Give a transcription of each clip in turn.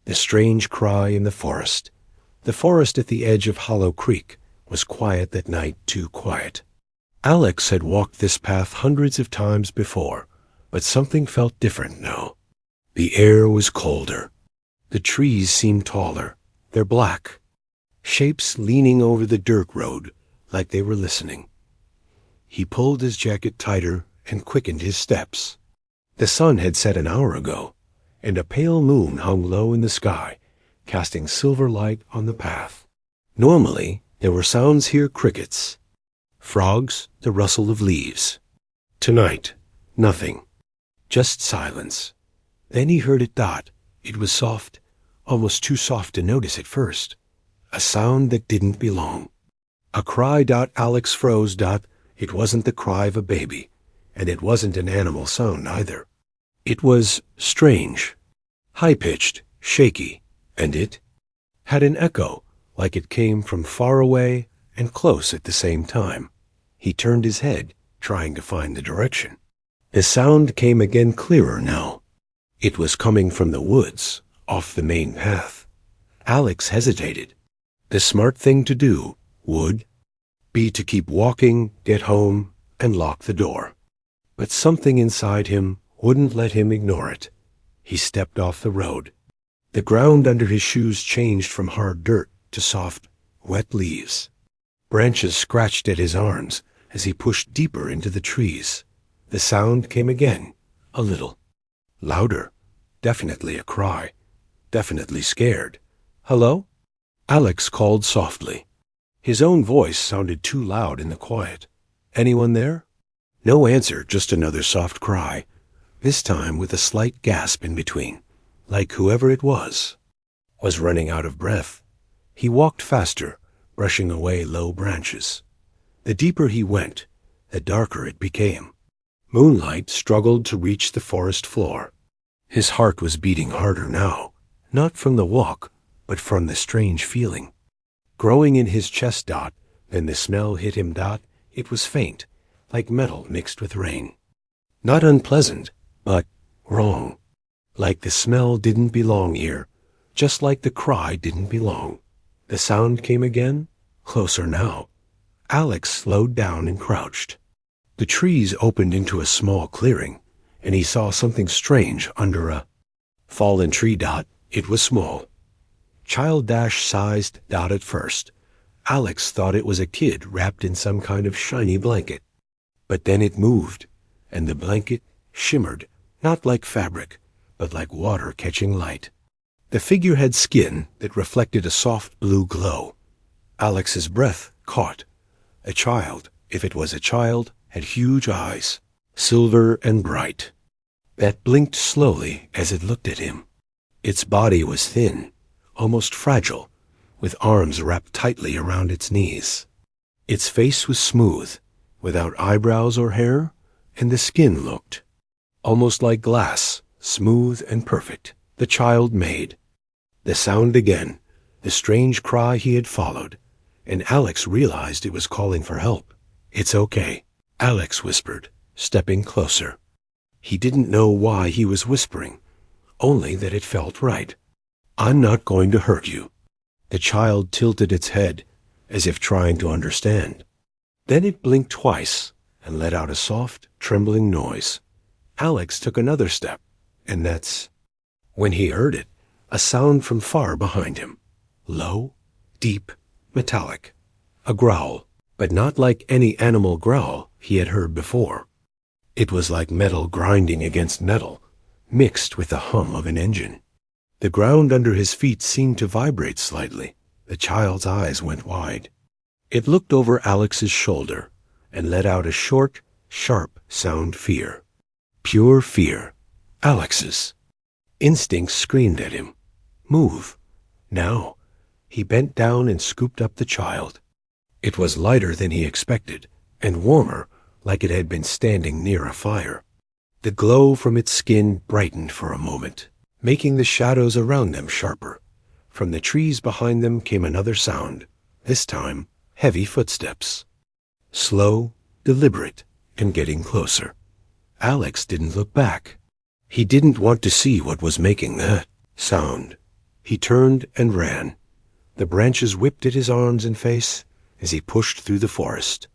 The strange cry in the forest. The forest at the edge of Hollow Creek was quiet that night, too quiet. Alex had walked this path hundreds of times before, but something felt different now. The air was colder. The trees seemed taller. They're black. Shapes leaning over the dirt road like they were listening. He pulled his jacket tighter and quickened his steps. The sun had set an hour ago, and a pale moon hung low in the sky, casting silver light on the path. Normally, there were sounds here: crickets, frogs, the rustle of leaves. Tonight, nothing. Just silence. Then he heard it dot. It was soft, almost too soft to notice at first. A sound that didn't belong. A cry. Alex froze. It wasn't the cry of a baby, and it wasn't an animal sound either. It was strange, high-pitched, shaky, and it had an echo, like it came from far away and close at the same time. He turned his head, trying to find the direction. The sound came again, clearer now. It was coming from the woods, off the main path. Alex hesitated. The smart thing to do would be to keep walking, get home, and lock the door. But something inside him wouldn't let him ignore it. He stepped off the road. The ground under his shoes changed from hard dirt to soft, wet leaves. Branches scratched at his arms as he pushed deeper into the trees. The sound came again, a little louder. Definitely a cry. Definitely scared. "Hello?" Alex called softly. His own voice sounded too loud in the quiet. "Anyone there?" No answer, just another soft cry, this time with a slight gasp in between, like whoever it was running out of breath. He walked faster, brushing away low branches. The deeper he went, the darker it became. Moonlight struggled to reach the forest floor. His heart was beating harder now, not from the walk, but from the strange feeling growing in his chest. Then the smell hit him. It was faint, like metal mixed with rain. Not unpleasant, but wrong. Like the smell didn't belong here, just like the cry didn't belong. The sound came again, closer now. Alex slowed down and crouched. The trees opened into a small clearing, and he saw something strange under a fallen tree. It was small. Child-sized. At first, Alex thought it was a kid wrapped in some kind of shiny blanket. But then it moved, and the blanket shimmered, not like fabric, but like water catching light. The figure had skin that reflected a soft blue glow. Alex's breath caught. A child, if it was a child, had huge eyes, silver and bright, that blinked slowly as it looked at him. Its body was thin, almost fragile, with arms wrapped tightly around its knees. Its face was smooth, without eyebrows or hair, and the skin looked almost like glass, smooth and perfect. The child made. The sound again, the strange cry he had followed, and Alex realized it was calling for help. "It's okay," Alex whispered, stepping closer. He didn't know why he was whispering, only that it felt right. "I'm not going to hurt you." The child tilted its head, as if trying to understand. Then it blinked twice and let out a soft, trembling noise. Alex took another step, and that's when he heard it, a sound from far behind him. Low, deep, metallic. A growl, but not like any animal growl he had heard before. It was like metal grinding against metal, mixed with the hum of an engine. The ground under his feet seemed to vibrate slightly. The child's eyes went wide. It looked over Alex's shoulder and let out a short, sharp sound. Fear. Pure fear. Alex's. Instincts screamed at him. Move. Now. He bent down and scooped up the child. It was lighter than he expected, and warmer, like it had been standing near a fire. The glow from its skin brightened for a moment, making the shadows around them sharper. From the trees behind them came another sound, this time heavy footsteps. Slow, deliberate, and getting closer. Alex didn't look back. He didn't want to see what was making that sound. He turned and ran. The branches whipped at his arms and face as he pushed through the forest.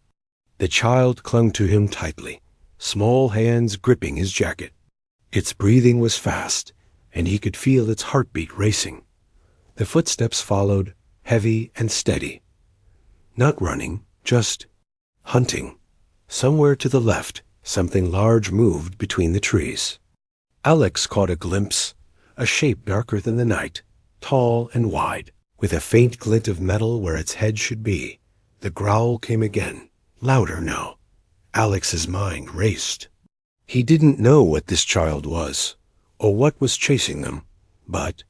The child clung to him tightly, small hands gripping his jacket. Its breathing was fast, and he could feel its heartbeat racing. The footsteps followed, heavy and steady. Not running, just hunting. Somewhere to the left, something large moved between the trees. Alex caught a glimpse, a shape darker than the night, tall and wide, with a faint glint of metal where its head should be. The growl came again, louder now. Alex's mind raced. He didn't know what this child was, or what was chasing them, but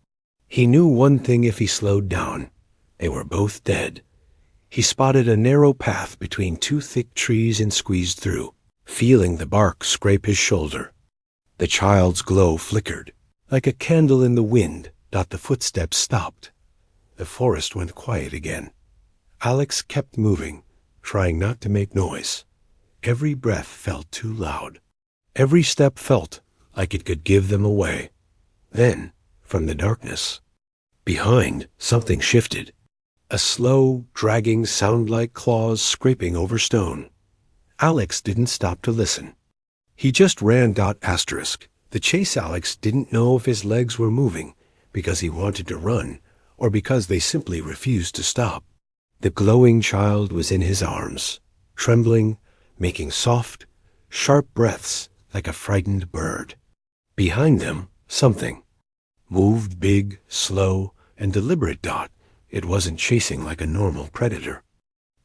he knew one thing: if he slowed down, they were both dead. He spotted a narrow path between two thick trees and squeezed through, feeling the bark scrape his shoulder. The child's glow flickered, like a candle in the wind. The footsteps stopped. The forest went quiet again. Alex kept moving, trying not to make noise. Every breath felt too loud. Every step felt like it could give them away. Then, from the darkness, behind, something shifted. A slow, dragging sound like claws scraping over stone. Alex didn't stop to listen. He just ran. The chase Alex didn't know if his legs were moving because he wanted to run or because they simply refused to stop. The glowing child was in his arms, trembling, making soft, sharp breaths like a frightened bird. Behind them, something moved, big, slow, and deliberate. It wasn't chasing like a normal predator.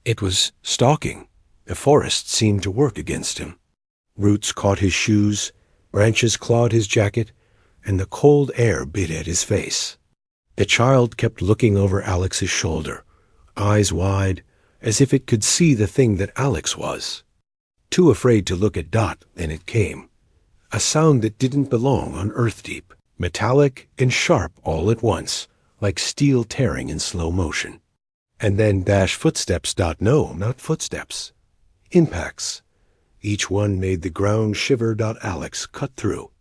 It was stalking. The forest seemed to work against him. Roots caught his shoes, branches clawed his jacket, and the cold air bit at his face. The child kept looking over Alex's shoulder, eyes wide, as if it could see the thing that Alex was. Too afraid to look at Dot, then it came. A sound that didn't belong on Earth Deep, metallic and sharp all at once, like steel tearing in slow motion. And then footsteps. No, not footsteps. Impacts. Each one made the ground shiver. Alex cut through.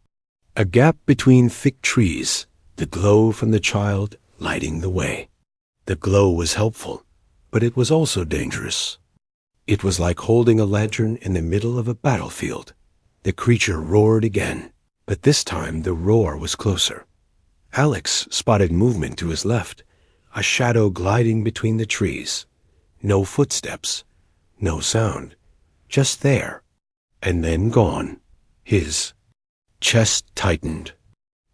A gap between thick trees, the glow from the child lighting the way. The glow was helpful, but it was also dangerous. It was like holding a lantern in the middle of a battlefield. The creature roared again, but this time the roar was closer. Alex spotted movement to his left, a shadow gliding between the trees. No footsteps, no sound, just there, and then gone. His chest tightened.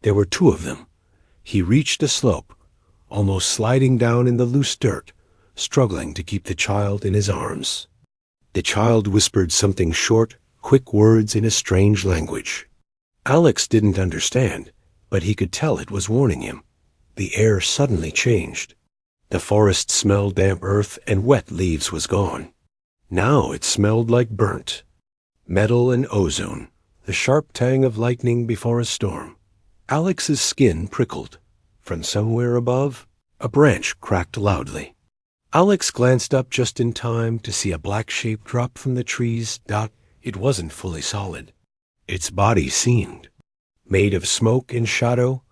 There were two of them. He reached a slope, almost sliding down in the loose dirt, struggling to keep the child in his arms. The child whispered something short, quick words in a strange language. Alex didn't understand, but he could tell it was warning him. The air suddenly changed. The forest smelled damp earth and wet leaves was gone. Now it smelled like burnt metal and ozone, the sharp tang of lightning before a storm. Alex's skin prickled. From somewhere above, a branch cracked loudly. Alex glanced up just in time to see a black shape drop from the trees. It wasn't fully solid. Its body seemed made of smoke and shadow,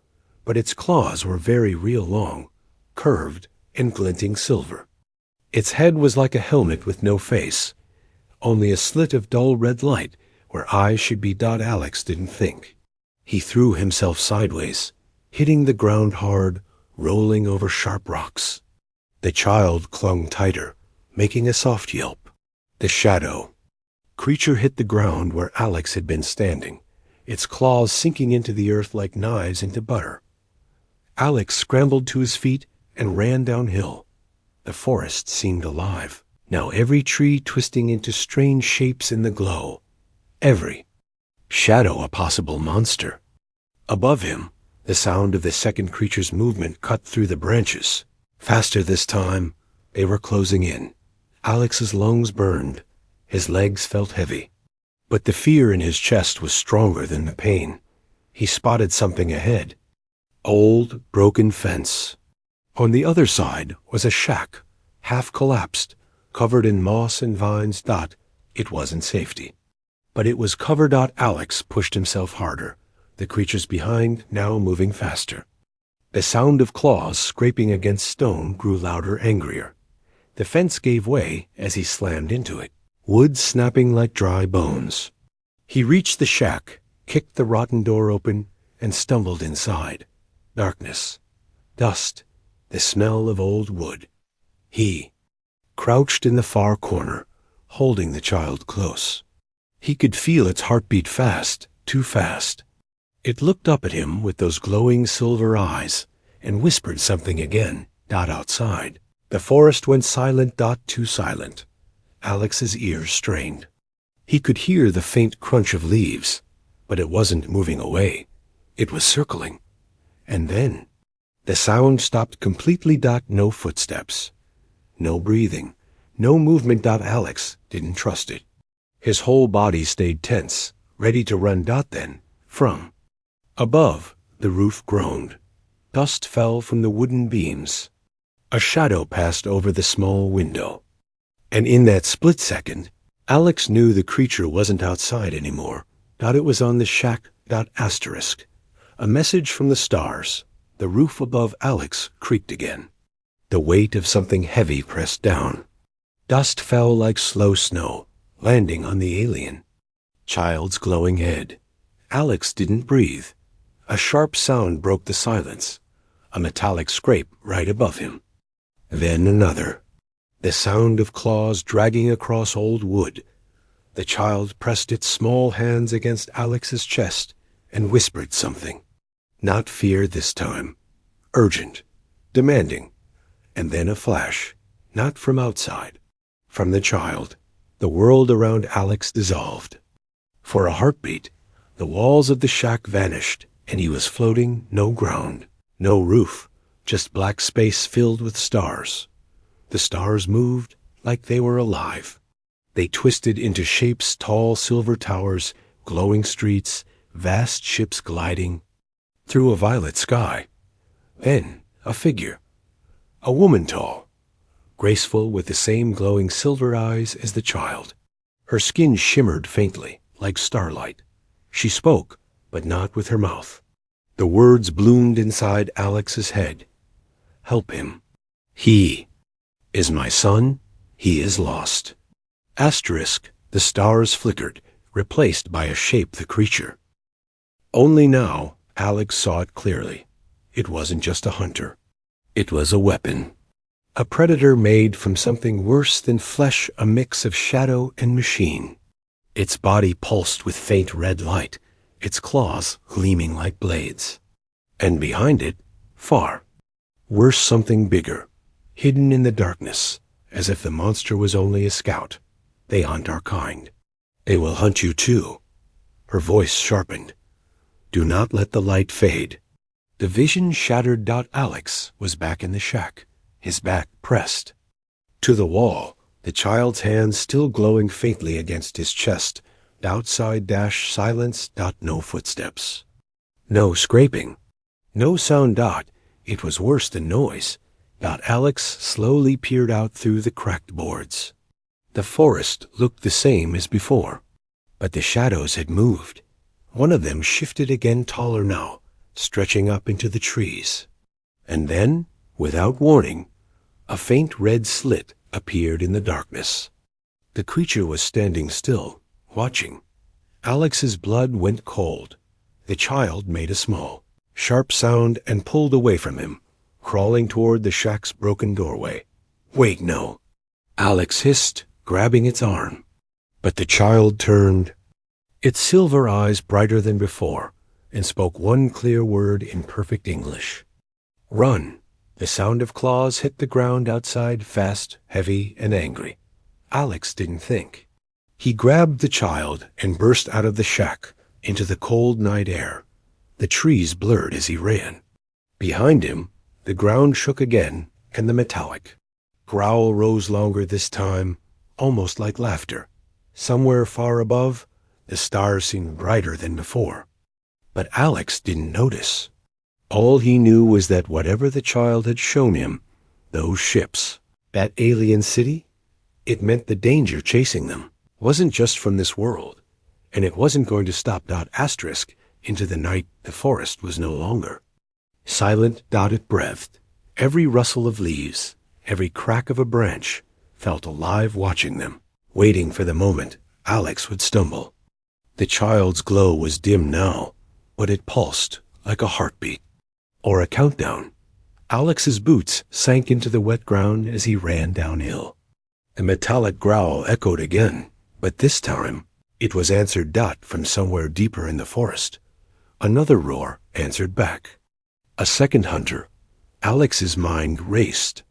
but its claws were very real long, curved and glinting silver. Its head was like a helmet with no face, only a slit of dull red light where eyes should be. Alex didn't think. He threw himself sideways, hitting the ground hard, rolling over sharp rocks. The child clung tighter, making a soft yelp. The shadow creature hit the ground where Alex had been standing, its claws sinking into the earth like knives into butter. Alex scrambled to his feet and ran downhill. The forest seemed alive, now every tree twisting into strange shapes in the glow. Every shadow a possible monster. Above him, the sound of the second creature's movement cut through the branches. Faster this time, they were closing in. Alex's lungs burned. His legs felt heavy. But the fear in his chest was stronger than the pain. He spotted something ahead. Old, broken fence. On the other side was a shack, half collapsed, covered in moss and vines. It wasn't safety. But it was cover. Alex pushed himself harder, the creatures behind now moving faster. The sound of claws scraping against stone grew louder, angrier. The fence gave way as he slammed into it, wood snapping like dry bones. He reached the shack, kicked the rotten door open, and stumbled inside. Darkness, dust, the smell of old wood. He crouched in the far corner, holding the child close. He could feel its heartbeat fast, too fast. It looked up at him with those glowing silver eyes and whispered something again, outside. The forest went silent, too silent. Alex's ears strained. He could hear the faint crunch of leaves, but it wasn't moving away. It was circling. And then the sound stopped completely. No footsteps. No breathing. No movement. Alex didn't trust it. His whole body stayed tense, ready to run. Then, from above, the roof groaned. Dust fell from the wooden beams. A shadow passed over the small window. And in that split second, Alex knew the creature wasn't outside anymore. It was on the shack. Asterisk. A message from the stars. The roof above Alex creaked again. The weight of something heavy pressed down. Dust fell like slow snow, landing on the alien child's glowing head. Alex didn't breathe. A sharp sound broke the silence. A metallic scrape right above him. Then another. The sound of claws dragging across old wood. The child pressed its small hands against Alex's chest and whispered something. Not fear this time. Urgent. Demanding. And then a flash. Not from outside. From the child. The world around Alex dissolved. For a heartbeat, the walls of the shack vanished, and he was floating, no ground, no roof, just black space filled with stars. The stars moved like they were alive. They twisted into shapes, tall silver towers, glowing streets, vast ships gliding through a violet sky. Then a figure. A woman tall, graceful with the same glowing silver eyes as the child. Her skin shimmered faintly, like starlight. She spoke, but not with her mouth. The words bloomed inside Alex's head. Help him. He is my son. He is lost. Asterisk, the stars flickered, replaced by a shape the creature. Only now, Alex saw it clearly. It wasn't just a hunter. It was a weapon. A predator made from something worse than flesh, a mix of shadow and machine. Its body pulsed with faint red light, its claws gleaming like blades. And behind it, far, worse, something bigger, hidden in the darkness, as if the monster was only a scout. They hunt our kind. They will hunt you too. Her voice sharpened. Do not let the light fade. The vision shattered. Alex was back in the shack, his back pressed to the wall, the child's hands still glowing faintly against his chest. Outside, silence. No footsteps. No scraping. No sound. It was worse than noise. Alex slowly peered out through the cracked boards. The forest looked the same as before, but the shadows had moved. One of them shifted again, taller now, stretching up into the trees. And then, without warning, a faint red slit appeared in the darkness. The creature was standing still, watching. Alex's blood went cold. The child made a small, sharp sound and pulled away from him, crawling toward the shack's broken doorway. Wait, no. Alex hissed, grabbing its arm. But the child turned, its silver eyes brighter than before, and spoke one clear word in perfect English. Run. The sound of claws hit the ground outside, fast, heavy, and angry. Alex didn't think. He grabbed the child and burst out of the shack into the cold night air. The trees blurred as he ran. Behind him, the ground shook again, and the metallic growl rose longer this time, almost like laughter. Somewhere far above, the stars seemed brighter than before. But Alex didn't notice. All he knew was that whatever the child had shown him, those ships, that alien city, it meant the danger chasing them wasn't just from this world, and it wasn't going to stop. Asterisk, into the night the forest was no longer. Silent Dot it breathed. Every rustle of leaves, every crack of a branch, felt alive watching them, waiting for the moment Alex would stumble. The child's glow was dim now, but it pulsed like a heartbeat, or a countdown. Alex's boots sank into the wet ground as he ran downhill. A metallic growl echoed again, but this time it was answered Dot from somewhere deeper in the forest. Another roar answered back. A second hunter. Alex's mind raced.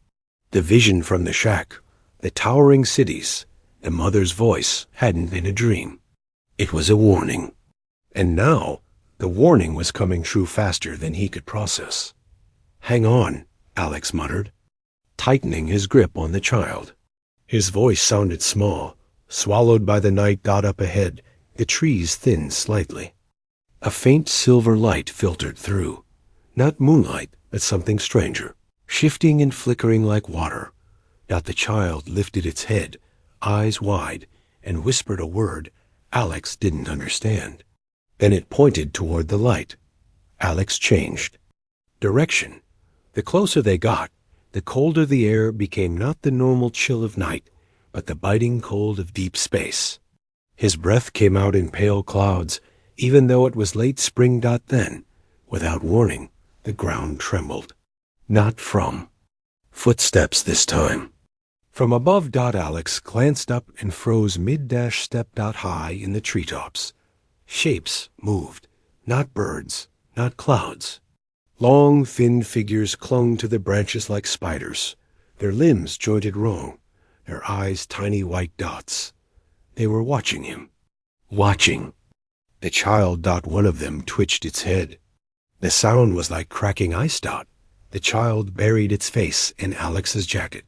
The vision from the shack, the towering cities, the mother's voice hadn't been a dream. It was a warning. And now, the warning was coming true faster than he could process. "Hang on," Alex muttered, tightening his grip on the child. His voice sounded small, swallowed by the night Dot up ahead. The trees thinned slightly. A faint silver light filtered through. Not moonlight, but something stranger, shifting and flickering like water. Dot the child lifted its head, eyes wide, and whispered a word Alex didn't understand. Then it pointed toward the light. Alex changed direction. The closer they got, the colder the air became, not the normal chill of night, but the biting cold of deep space. His breath came out in pale clouds, even though it was late spring. Then, without warning, the ground trembled. Not from footsteps this time. From above. Alex glanced up and froze mid-step. High in the treetops. Shapes moved, not birds, not clouds. Long, thin figures clung to the branches like spiders, their limbs jointed wrong, their eyes tiny white dots. They were watching him. Watching. The child. One of them twitched its head. The sound was like cracking ice. The child buried its face in Alex's jacket.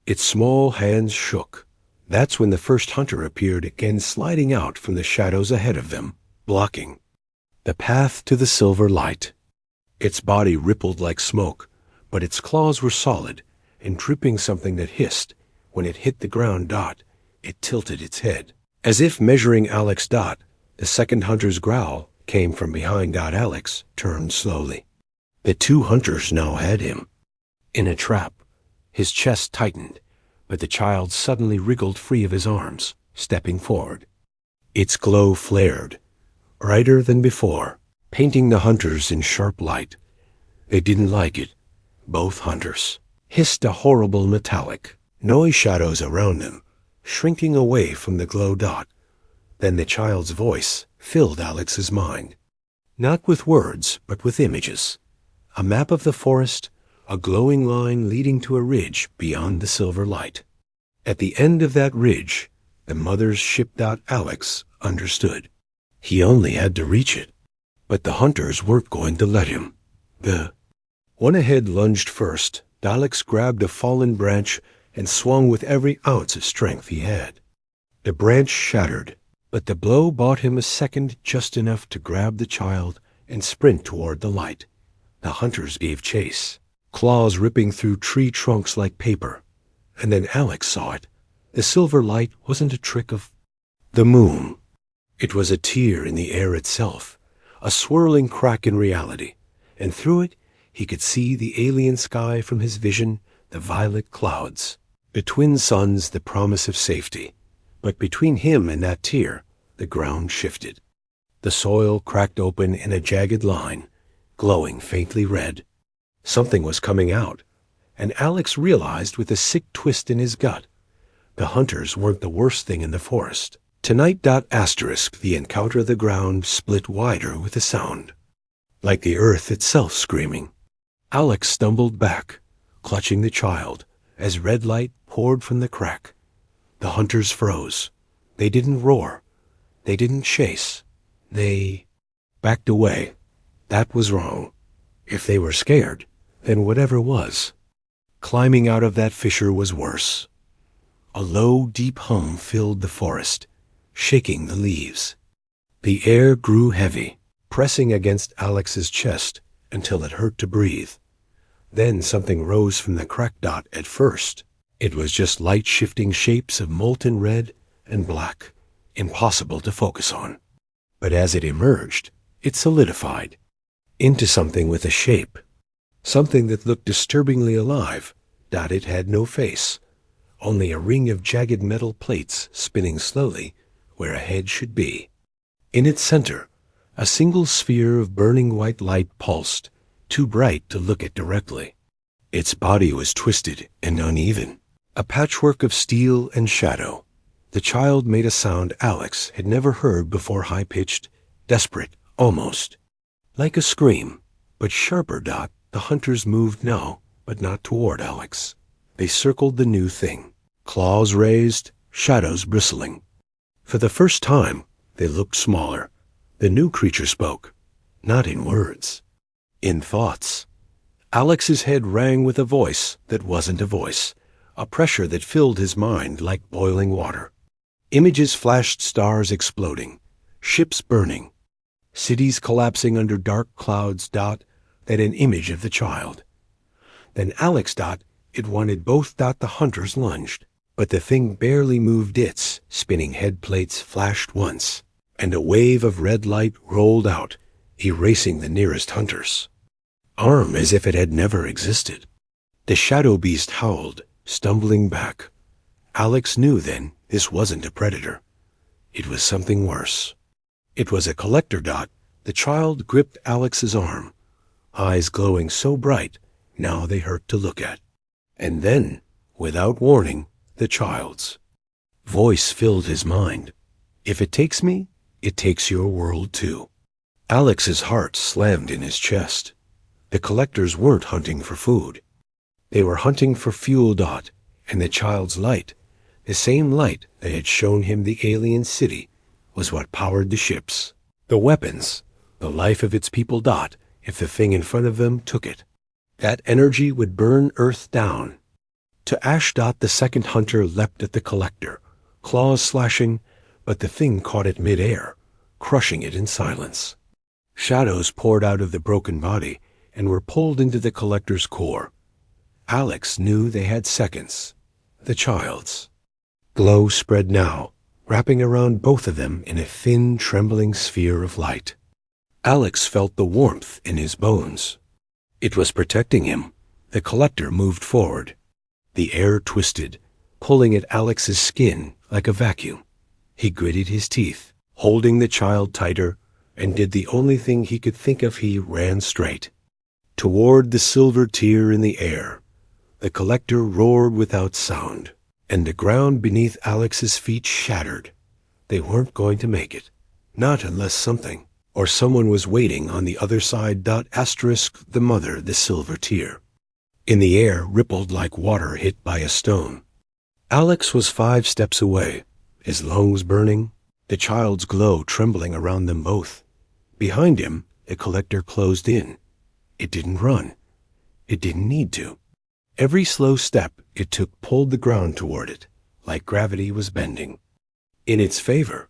Its small hands shook. That's when the first hunter appeared again, sliding out from the shadows ahead of them, blocking the path to the silver light. Its body rippled like smoke, but its claws were solid and dripping something that hissed. When it hit the ground. It tilted its head, as if measuring Alex. The second hunter's growl came from behind. Alex turned slowly. The two hunters now had him in a trap. His chest tightened, but the child suddenly wriggled free of his arms, stepping forward. Its glow flared, brighter than before, painting the hunters in sharp light. They didn't like it. Both hunters hissed a horrible metallic noise, shadows around them, shrinking away from the glow. Then the child's voice filled Alex's mind, not with words, but with images. A map of the forest, a glowing line leading to a ridge beyond the silver light. At the end of that ridge, the mother's ship. Alex understood. He only had to reach it. But the hunters weren't going to let him. The one ahead lunged first. Alex grabbed a fallen branch and swung with every ounce of strength he had. The branch shattered, but the blow bought him a second, just enough to grab the child and sprint toward the light. The hunters gave chase, claws ripping through tree trunks like paper. And then Alex saw it. The silver light wasn't a trick of the moon. It was a tear in the air itself, a swirling crack in reality, and through it he could see the alien sky from his vision, the violet clouds. The twin suns, the promise of safety. But between him and that tear, the ground shifted. The soil cracked open in a jagged line, glowing faintly red. Something was coming out, and Alex realized with a sick twist in his gut. The hunters weren't the worst thing in the forest. Tonight. The encounter of the ground split wider with a sound, like the earth itself screaming. Alex stumbled back, clutching the child, as red light poured from the crack. The hunters froze. They didn't roar. They didn't chase. They backed away. That was wrong. If they were scared, then whatever was. Climbing out of that fissure was worse. A low, deep hum filled the forest, shaking the leaves. The air grew heavy, pressing against Alex's chest until it hurt to breathe. Then something rose from the crack. At first, it was just light-shifting shapes of molten red and black, impossible to focus on. But as it emerged, it solidified into something with a shape, Something that looked disturbingly alive. It had no face, only a ring of jagged metal plates spinning slowly where a head should be. In its center, a single sphere of burning white light pulsed, too bright to look at directly. Its body was twisted and uneven, a patchwork of steel and shadow. The child made a sound Alex had never heard before, high-pitched, desperate, almost. Like a scream, but sharper. The hunters moved now, but not toward Alex. They circled the new thing, claws raised, shadows bristling. For the first time, they looked smaller. The new creature spoke, not in words, in thoughts. Alex's head rang with a voice that wasn't a voice, a pressure that filled his mind like boiling water. Images flashed, stars exploding, ships burning, cities collapsing under dark clouds. That an image of the child. Then Alex. It wanted both. The hunters lunged, but the thing barely moved. Its spinning head plates flashed once, and a wave of red light rolled out, erasing the nearest hunters. Arm as if it had never existed. The shadow beast howled, stumbling back. Alex knew then this wasn't a predator. It was something worse. It was a collector. The child gripped Alex's arm, eyes glowing so bright now they hurt to look at. And then, without warning, the child's voice filled his mind. If it takes me, it takes your world too. Alex's heart slammed in his chest. The collectors weren't hunting for food. They were hunting for fuel. And the child's light, the same light that had shown him the alien city, was what powered the ships, the weapons, the life of its people. If the thing in front of them took it, that energy would burn Earth down. To ash. The second hunter leapt at the collector, claws slashing, but the thing caught it mid-air, crushing it in silence. Shadows poured out of the broken body and were pulled into the collector's core. Alex knew they had seconds. The child's glow spread now, wrapping around both of them in a thin, trembling sphere of light. Alex felt the warmth in his bones. It was protecting him. The collector moved forward. The air twisted, pulling at Alex's skin like a vacuum. He gritted his teeth, holding the child tighter, and did the only thing he could think of. He ran straight toward the silver tear in the air. The collector roared without sound, and the ground beneath Alex's feet shattered. They weren't going to make it, not unless something or someone was waiting on the other side. The mother, the silver tear, in the air rippled like water hit by a stone. Alex was 5 steps away, his lungs burning, the child's glow trembling around them both. Behind him, the collector closed in. It didn't run. It didn't need to. Every slow step it took pulled the ground toward it, like gravity was bending. In its favor,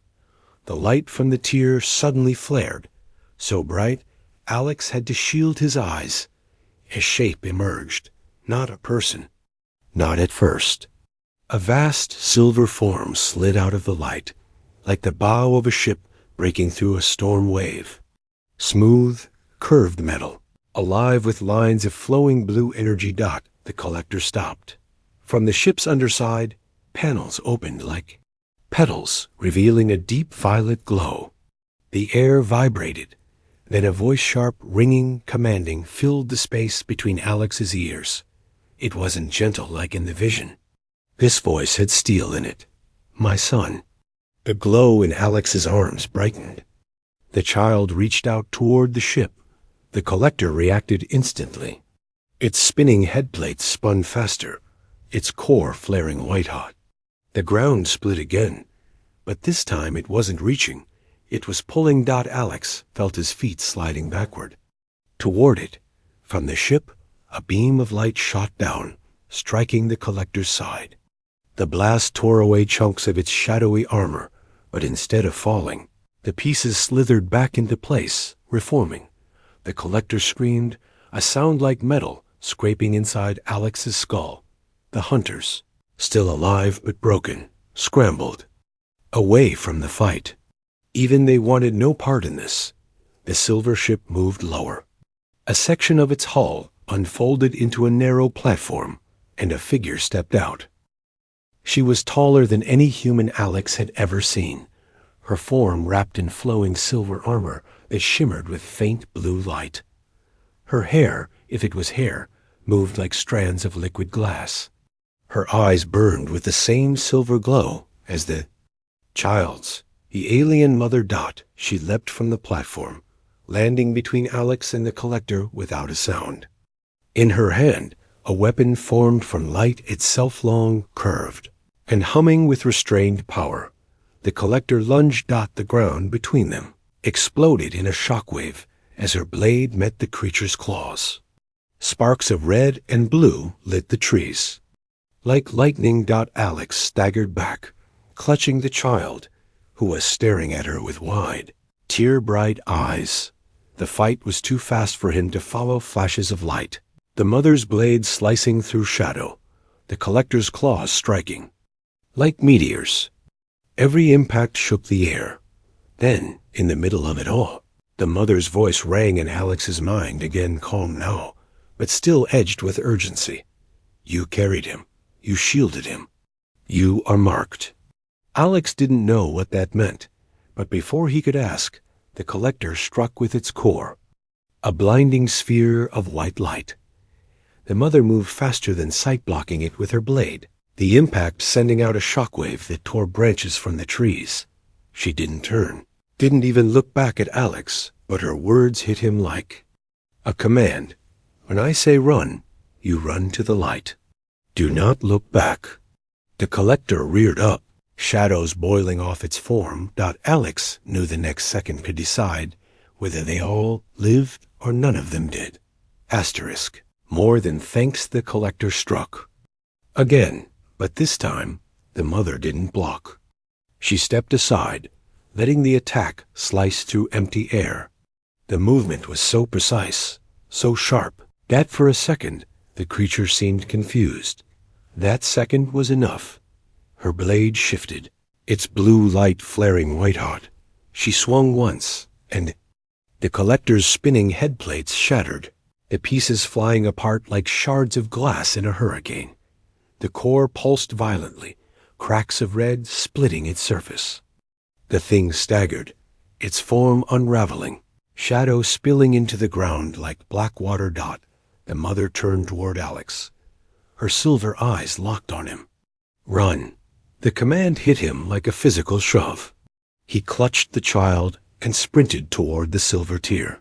the light from the tear suddenly flared, so bright Alex had to shield his eyes. A shape emerged, not a person, not at first. A vast silver form slid out of the light, like the bow of a ship breaking through a storm wave. Smooth, curved metal, alive with lines of flowing blue energy. The collector stopped. From the ship's underside, panels opened like petals, revealing a deep violet glow. The air vibrated. Then a voice, sharp, ringing, commanding, filled the space between Alex's ears. It wasn't gentle like in the vision. This voice had steel in it. My son. The glow in Alex's arms brightened. The child reached out toward the ship. The collector reacted instantly. Its spinning headplates spun faster, its core flaring white-hot. The ground split again, but this time it wasn't reaching. It was pulling. Alex felt his feet sliding backward. Toward it, from the ship, a beam of light shot down, striking the collector's side. The blast tore away chunks of its shadowy armor, but instead of falling, the pieces slithered back into place, reforming. The collector screamed, a sound like metal scraping inside Alex's skull. The hunters, still alive but broken, scrambled away from the fight. Even they wanted no part in this. The silver ship moved lower. A section of its hull, unfolded into a narrow platform, and a figure stepped out. She was taller than any human Alex had ever seen, her form wrapped in flowing silver armor that shimmered with faint blue light. Her hair, if it was hair, moved like strands of liquid glass. Her eyes burned with the same silver glow as the child's. The alien mother Dot, she leapt from the platform, landing between Alex and the collector without a sound. In her hand, a weapon formed from light itself long, curved, and humming with restrained power. The collector lunged Dot the ground between them, exploded in a shockwave as her blade met the creature's claws. Sparks of red and blue lit the trees. Like lightning, Alex staggered back, clutching the child, who was staring at her with wide, tear-bright eyes. The fight was too fast for him to follow flashes of light. The mother's blade slicing through shadow, the collector's claws striking. Like meteors, every impact shook the air. Then, in the middle of it all, the mother's voice rang in Alex's mind, again calm now, but still edged with urgency. You carried him. You shielded him. You are marked. Alex didn't know what that meant, but before he could ask, the collector struck with its core, a blinding sphere of white light. The mother moved faster than sight, blocking it with her blade, the impact sending out a shockwave that tore branches from the trees. She didn't turn, didn't even look back at Alex, but her words hit him like a command. When I say run, you run to the light. Do not look back. The collector reared up, shadows boiling off its form. Alex knew the next second could decide whether they all lived or none of them did. Asterisk. More than thanks, the collector struck. Again, but this time, the mother didn't block. She stepped aside, letting the attack slice through empty air. The movement was so precise, so sharp, that for a second, the creature seemed confused. That second was enough. Her blade shifted, its blue light flaring white-hot. She swung once, and the collector's spinning head plates shattered, the pieces flying apart like shards of glass in a hurricane. The core pulsed violently, cracks of red splitting its surface. The thing staggered, its form unraveling, shadow spilling into the ground like black water. The mother turned toward Alex. Her silver eyes locked on him. Run. The command hit him like a physical shove. He clutched the child and sprinted toward the silver tier.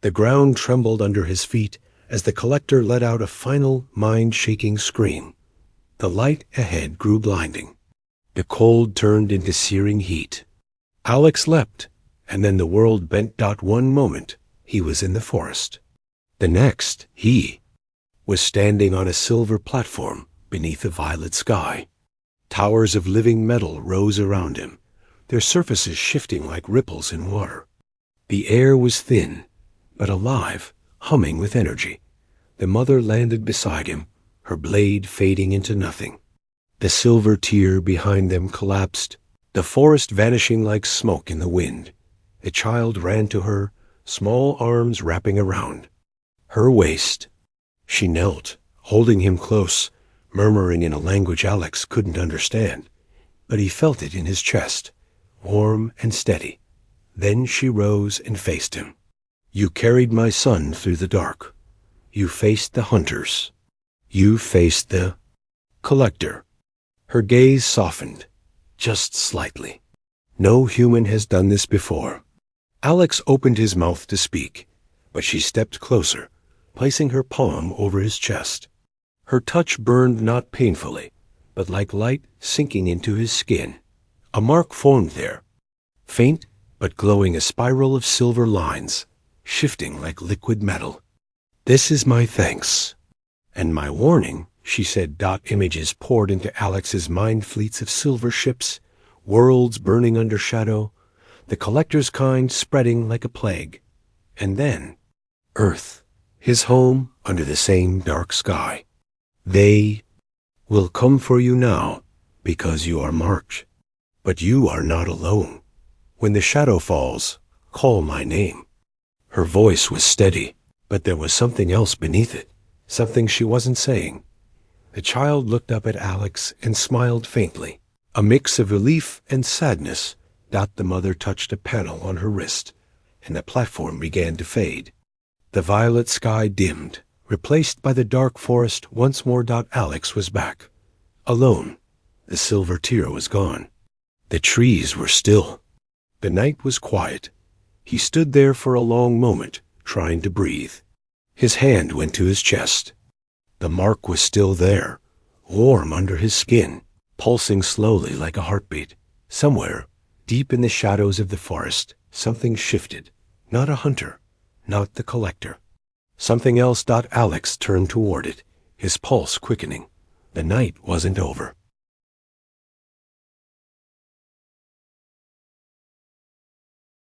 The ground trembled under his feet as the collector let out a final mind-shaking scream. The light ahead grew blinding. The cold turned into searing heat. Alex leapt, and then the world bent. One moment, he was in the forest. The next, he was standing on a silver platform beneath a violet sky. Towers of living metal rose around him, their surfaces shifting like ripples in water. The air was thin, but alive, humming with energy. The mother landed beside him, her blade fading into nothing. The silver tier behind them collapsed, the forest vanishing like smoke in the wind. The child ran to her, small arms wrapping around her waist. She knelt, holding him close, murmuring in a language Alex couldn't understand, but he felt it in his chest, warm and steady. Then she rose and faced him. You carried my son through the dark. You faced the hunters. You faced the collector. Her gaze softened, just slightly. No human has done this before. Alex opened his mouth to speak, but she stepped closer, placing her palm over his chest. Her touch burned not painfully, but like light sinking into his skin. A mark formed there, faint but glowing, a spiral of silver lines, shifting like liquid metal. This is my thanks. And my warning, she said. Images poured into Alex's mind, fleets of silver ships, worlds burning under shadow, the collector's kind spreading like a plague. And then, Earth, his home under the same dark sky. They will come for you now, because you are marked. But you are not alone. When the shadow falls, call my name. Her voice was steady, but there was something else beneath it. something she wasn't saying. The child looked up at Alex and smiled faintly. A mix of relief and sadness. The mother touched a panel on her wrist, and the platform began to fade. The violet sky dimmed, replaced by the dark forest once more. Alex was back. Alone. The silver tear was gone. The trees were still. The night was quiet. He stood there for a long moment, trying to breathe. His hand went to his chest. The mark was still there, warm under his skin, pulsing slowly like a heartbeat. Somewhere, deep in the shadows of the forest, something shifted. Not a hunter, not the collector. Something else. Alex turned toward it, his pulse quickening. The night wasn't over.